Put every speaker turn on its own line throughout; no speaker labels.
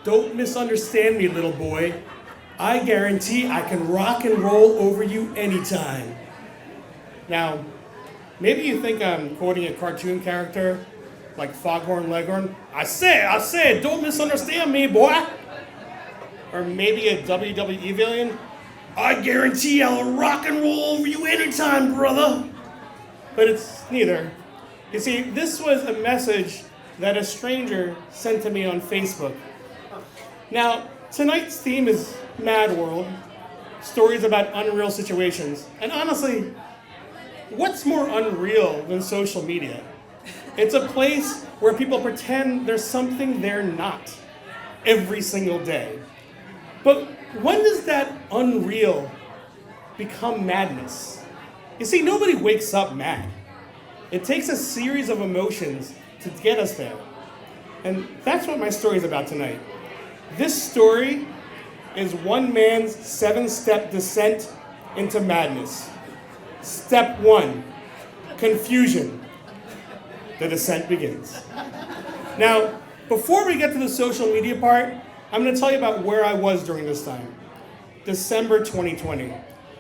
Don't misunderstand me, little boy. I guarantee I can rock and roll over you anytime. Now, maybe you think I'm quoting a cartoon character like Foghorn Leghorn. I said, don't misunderstand me, boy. Or maybe a WWE villain. I guarantee I'll rock and roll over you anytime, brother. But it's neither. You see, this was a message that a stranger sent to me on Facebook. Now, tonight's theme is Mad World, stories about unreal situations. And honestly, what's more unreal than social media? It's a place where people pretend there's something they're not every single day. But when does that unreal become madness? You see, nobody wakes up mad. It takes a series of emotions to get us there. And that's what my story is about tonight. This story is one man's 7-step descent into madness. Step 1, confusion. The descent begins. Now, before we get to the social media part, I'm going to tell you about where I was during this time. December 2020.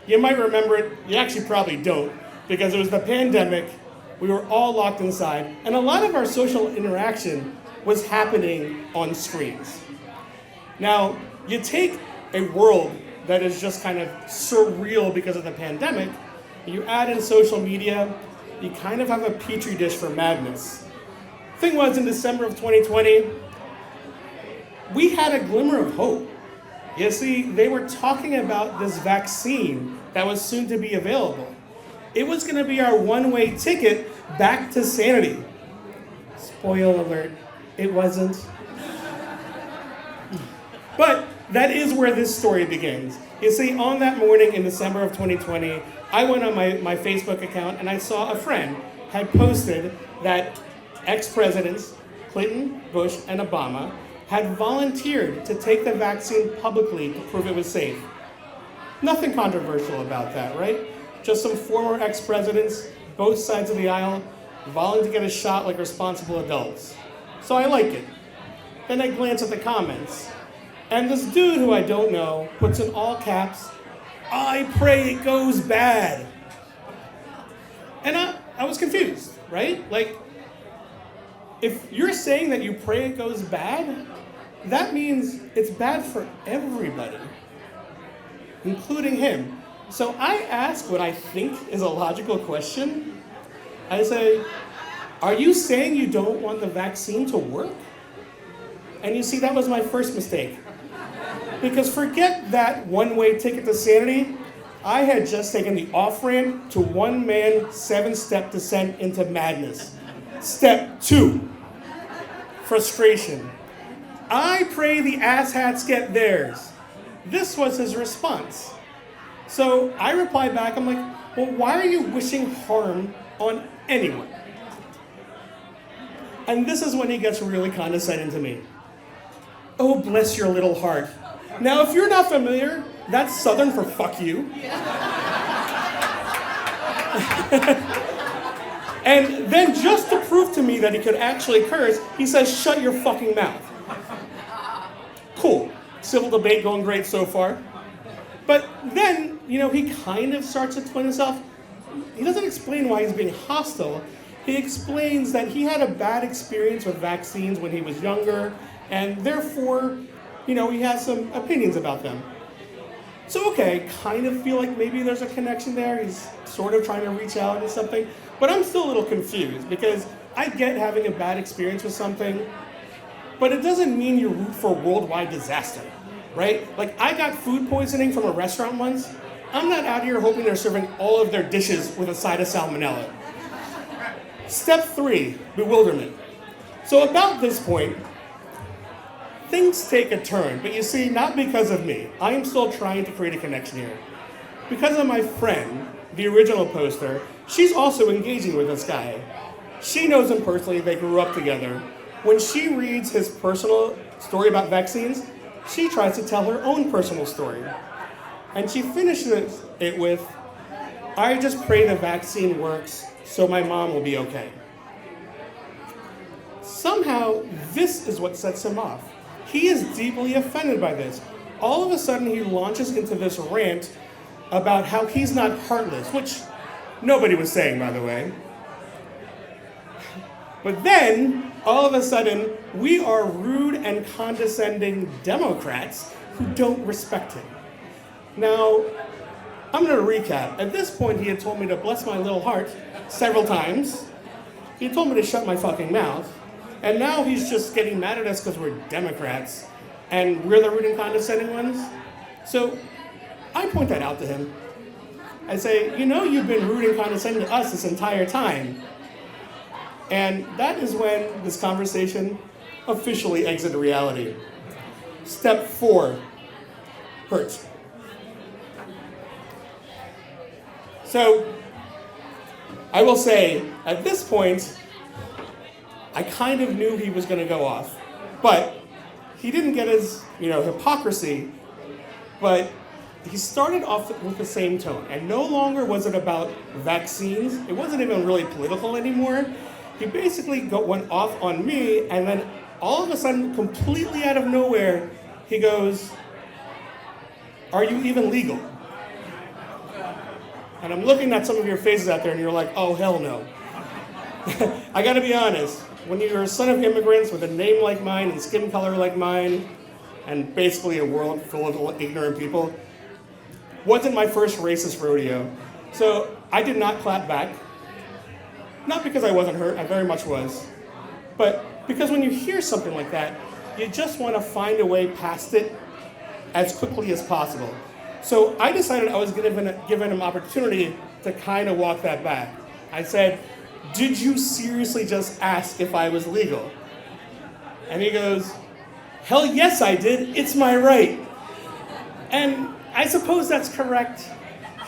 You might remember it, you actually probably don't, because it was the pandemic, we were all locked inside, and a lot of our social interaction was happening on screens. Now, you take a world that is just kind of surreal because of the pandemic, you add in social media, you kind of have a petri dish for madness. Thing was, in December of 2020, we had a glimmer of hope. You see, they were talking about this vaccine that was soon to be available. It was going to be our one-way ticket back to sanity. Spoiler alert, it wasn't. But that is where this story begins. You see, on that morning in December of 2020, I went on my Facebook account and I saw a friend had posted that ex-presidents Clinton, Bush, and Obama had volunteered to take the vaccine publicly to prove it was safe. Nothing controversial about that, right? Just some former ex-presidents, both sides of the aisle, volunteering to get a shot like responsible adults. So I like it. Then I glance at the comments, and this dude who I don't know puts in all caps, "I pray it goes bad." And I was confused, right? Like, if you're saying that you pray it goes bad, that means it's bad for everybody, including him. So I ask what I think is a logical question. I say, are you saying you don't want the vaccine to work? And you see, that was my first mistake. Because forget that one-way ticket to sanity, I had just taken the off-ramp to one man 7-step descent into madness. Step 2, frustration. I pray the asshats get theirs. This was his response. So I replied back, I'm like, well, why are you wishing harm on anyone? And this is when he gets really condescending to me. Oh, bless your little heart. Now, if you're not familiar, that's Southern for fuck you. And then just to prove to me that he could actually curse, he says, shut your fucking mouth. Cool. Civil debate going great so far. But then, he kind of starts to explain himself. He doesn't explain why he's being hostile. He explains that he had a bad experience with vaccines when he was younger, and therefore, he has some opinions about them. So, okay, kind of feel like maybe there's a connection there. He's sort of trying to reach out or something. But I'm still a little confused because I get having a bad experience with something, but it doesn't mean you root for worldwide disaster, right? Like, I got food poisoning from a restaurant once. I'm not out here hoping they're serving all of their dishes with a side of salmonella. Step 3, bewilderment. So about this point, things take a turn, but you see, not because of me. I am still trying to create a connection here. Because of my friend, the original poster, she's also engaging with this guy. She knows him personally, they grew up together. When she reads his personal story about vaccines, she tries to tell her own personal story. And she finishes it with, I just pray the vaccine works so my mom will be okay. Somehow, this is what sets him off. He is deeply offended by this. All of a sudden, he launches into this rant about how he's not heartless, which nobody was saying, by the way. But then, all of a sudden, we are rude and condescending Democrats who don't respect him. Now, I'm going to recap. At this point, he had told me to bless my little heart several times. He told me to shut my fucking mouth. And now he's just getting mad at us because we're Democrats and we're the rude and condescending ones. So I point that out to him. I say, you've been rude and condescending to us this entire time. And that is when this conversation officially exited reality. Step 4, hurt. So, I will say, at this point, I kind of knew he was going to go off. But he didn't get his, hypocrisy, but he started off with the same tone. And no longer was it about vaccines. It wasn't even really political anymore. He basically went off on me, and then all of a sudden, completely out of nowhere, he goes, "Are you even legal?" And I'm looking at some of your faces out there, and you're like, "Oh, hell no." I gotta be honest, when you're a son of immigrants with a name like mine and skin color like mine, and basically a world full of ignorant people, wasn't my first racist rodeo. So I did not clap back. Not because I wasn't hurt, I very much was. But because when you hear something like that, you just want to find a way past it as quickly as possible. So I decided I was going to give him an opportunity to kind of walk that back. I said, "Did you seriously just ask if I was legal?" And he goes, "Hell yes I did, it's my right." And I suppose that's correct.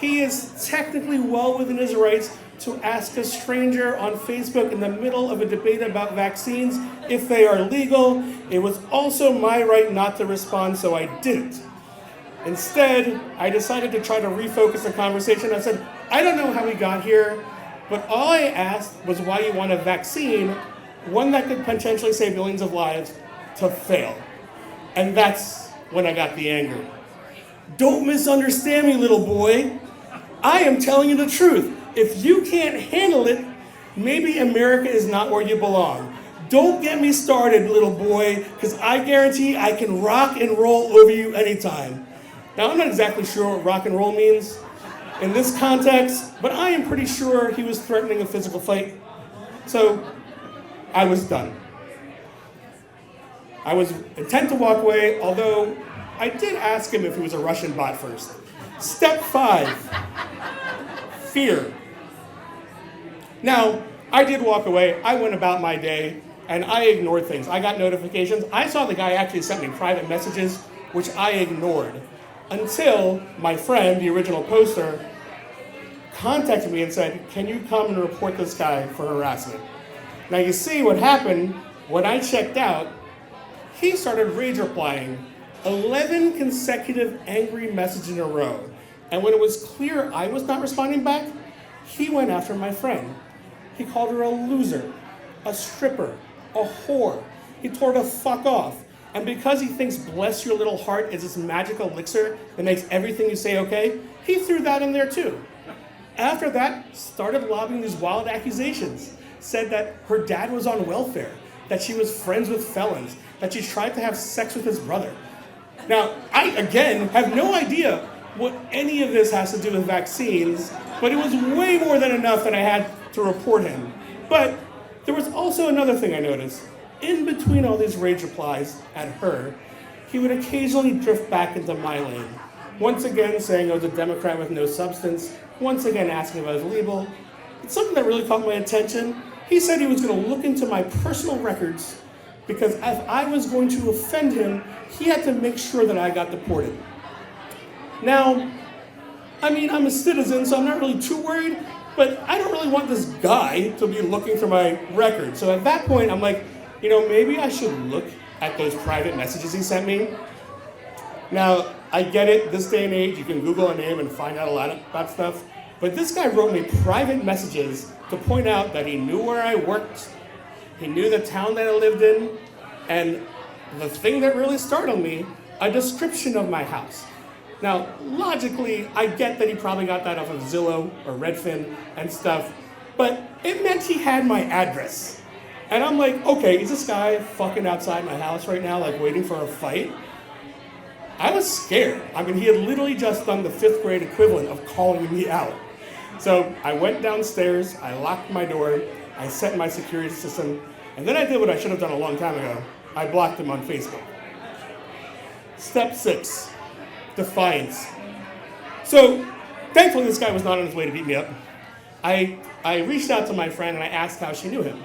He is technically well within his rights to ask a stranger on Facebook in the middle of a debate about vaccines if they are legal. It was also my right not to respond, so I didn't. Instead, I decided to try to refocus the conversation. I said, "I don't know how we got here, but all I asked was why you want a vaccine, one that could potentially save millions of lives, to fail." And that's when I got the anger. "Don't misunderstand me, little boy. I am telling you the truth. If you can't handle it, maybe America is not where you belong. Don't get me started, little boy, because I guarantee I can rock and roll over you anytime." Now, I'm not exactly sure what rock and roll means in this context, but I am pretty sure he was threatening a physical fight. So, I was done. I was intent to walk away, although I did ask him if he was a Russian bot first. Step 5, fear. Now, I did walk away. I went about my day, and I ignored things. I got notifications. I saw the guy actually sent me private messages, which I ignored, until my friend, the original poster, contacted me and said, "Can you come and report this guy for harassment?" Now, you see what happened when I checked out. He started rage replying 11 consecutive angry messages in a row. And when it was clear I was not responding back, he went after my friend. He called her a loser, a stripper, a whore. He told her to fuck off. And because he thinks "bless your little heart" is this magical elixir that makes everything you say okay, he threw that in there too. After that, started lobbing these wild accusations. Said that her dad was on welfare, that she was friends with felons, that she tried to have sex with his brother. Now, I, again, have no idea what any of this has to do with vaccines, but it was way more than enough that I had to report him. But there was also another thing I noticed. In between all these rage replies at her, he would occasionally drift back into my lane. Once again saying I was a Democrat with no substance, once again asking if I was legal. It's something that really caught my attention. He said he was going to look into my personal records because if I was going to offend him, he had to make sure that I got deported. Now, I mean, I'm a citizen, so I'm not really too worried, but I don't really want this guy to be looking through my record. So at that point, I'm like, maybe I should look at those private messages he sent me. Now, I get it, this day and age, you can Google a name and find out a lot about stuff, but this guy wrote me private messages to point out that he knew where I worked, he knew the town that I lived in, and the thing that really startled me, a description of my house. Now, logically, I get that he probably got that off of Zillow or Redfin and stuff, but it meant he had my address. And I'm like, okay, is this guy fucking outside my house right now, like waiting for a fight? I was scared. I mean, he had literally just done the 5th grade equivalent of calling me out. So I went downstairs, I locked my door, I set my security system, and then I did what I should have done a long time ago. I blocked him on Facebook. Step 6, defiance. So thankfully this guy was not on his way to beat me up. I reached out to my friend and I asked how she knew him.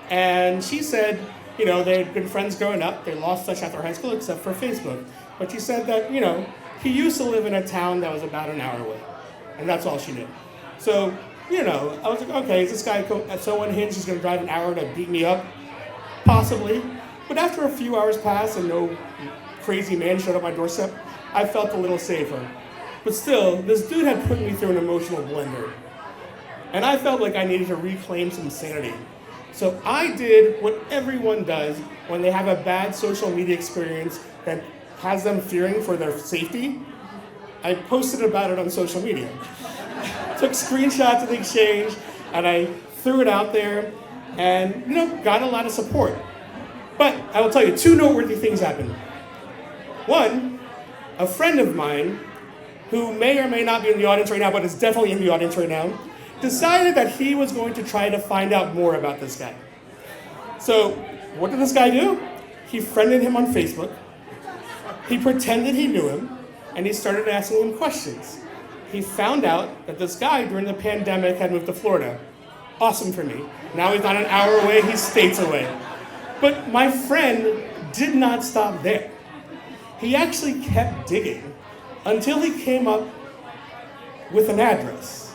And she said, you know, they had been friends growing up. They lost touch after high school except for Facebook. But she said that, you know, he used to live in a town that was about an hour away. And that's all she knew. So, you know, I was like, okay, is this guy so unhinged he's going to drive an hour to beat me up? Possibly. But after a few hours passed and no crazy man showed up at my doorstep, I felt a little safer. But still, this dude had put me through an emotional blender. And I felt like I needed to reclaim some sanity. So I did what everyone does when they have a bad social media experience that has them fearing for their safety. I posted about it on social media. Took screenshots of the exchange, and I threw it out there, and, you know, got a lot of support. But I will tell you, 2 noteworthy things happened. One, a friend of mine, who may or may not be in the audience right now, but is definitely in the audience right now, decided that he was going to try to find out more about this guy. So, what did this guy do? He friended him on Facebook. He pretended he knew him, and he started asking him questions. He found out that this guy, during the pandemic, had moved to Florida. Awesome for me. Now he's not an hour away, he's states away. But my friend did not stop there. He actually kept digging until he came up with an address.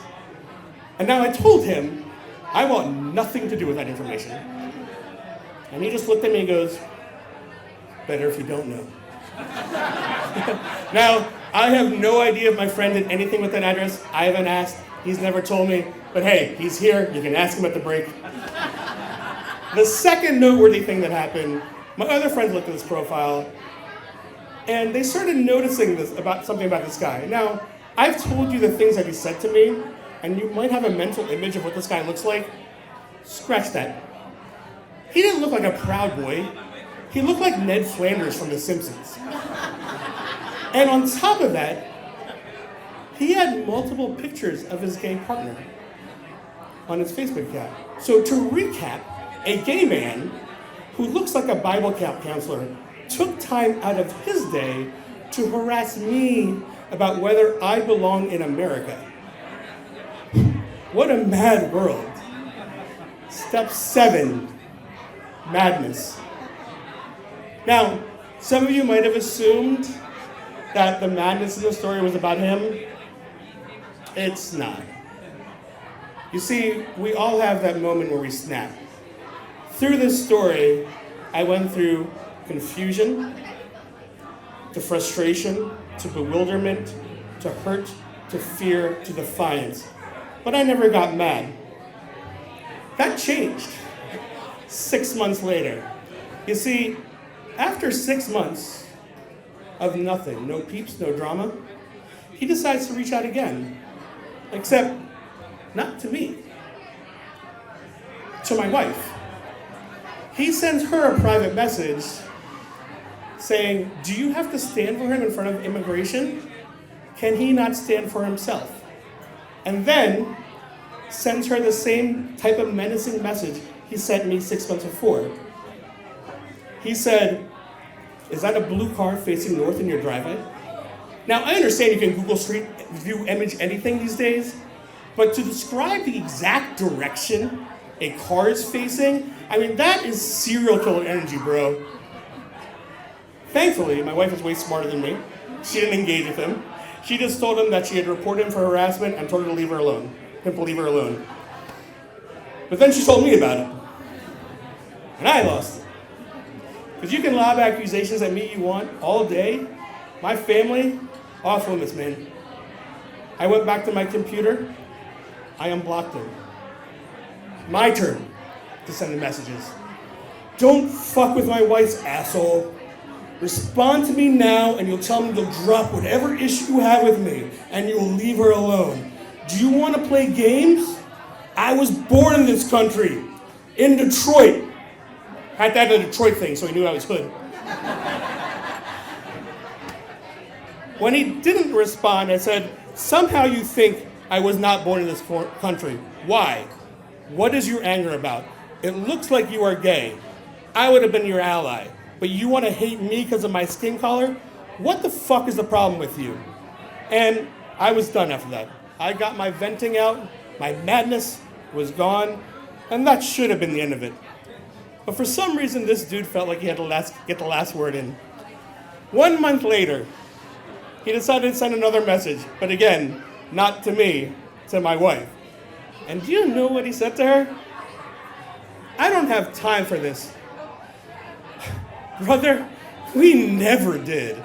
And now I told him, I want nothing to do with that information. And he just looked at me and goes, better if you don't know. Now, I have no idea if my friend did anything with that address. I haven't asked. He's never told me. But hey, he's here. You can ask him at the break. The second noteworthy thing that happened, my other friends looked at this profile, and they started noticing something about this guy. Now, I've told you the things that he said to me, and you might have a mental image of what this guy looks like. Scratch that. He didn't look like a proud boy. He looked like Ned Flanders from The Simpsons. And on top of that, he had multiple pictures of his gay partner on his Facebook account. So to recap, a gay man who looks like a Bible counselor took time out of his day to harass me about whether I belong in America. What a mad world. Step 7, madness. Now, some of you might have assumed that the madness in the story was about him. It's not. You see, we all have that moment where we snap. Through this story, I went through confusion, to frustration, to bewilderment, to hurt, to fear, to defiance. But I never got mad. That changed 6 months later. You see, after 6 months of nothing, no peeps, no drama, he decides to reach out again. Except, not to me. To my wife. He sends her a private message saying, do you have to stand for him in front of immigration? Can he not stand for himself? And then sends her the same type of menacing message he sent me 6 months before. He said, is that a blue car facing north in your driveway? Now, I understand you can Google Street View image anything these days, but to describe the exact direction a car is facing, I mean, that is serial killer energy, bro. Thankfully, my wife is way smarter than me. She didn't engage with him. She just told him that she had reported him for harassment and told her to leave her alone. Him to leave her alone. But then she told me about it. And I lost it. Because you can lob accusations at me you want all day. My family, off limits, man. I went back to my computer. I unblocked him. My turn to send the messages. Don't fuck with my wife's asshole. Respond to me now and you'll tell me to drop whatever issue you have with me and you'll leave her alone. Do you want to play games? I was born in this country, in Detroit. Had to have a Detroit thing so he knew I was hood. When he didn't respond, I said, somehow you think I was not born in this country. Why? What is your anger about? It looks like you are gay. I would have been your ally. But you want to hate me because of my skin color? What the fuck is the problem with you? And I was done after that. I got my venting out, my madness was gone, and that should have been the end of it. But for some reason, this dude felt like he had to get the last word in. 1 month later, he decided to send another message, but again, not to me, to my wife. And do you know what he said to her? I don't have time for this. Brother, we never did.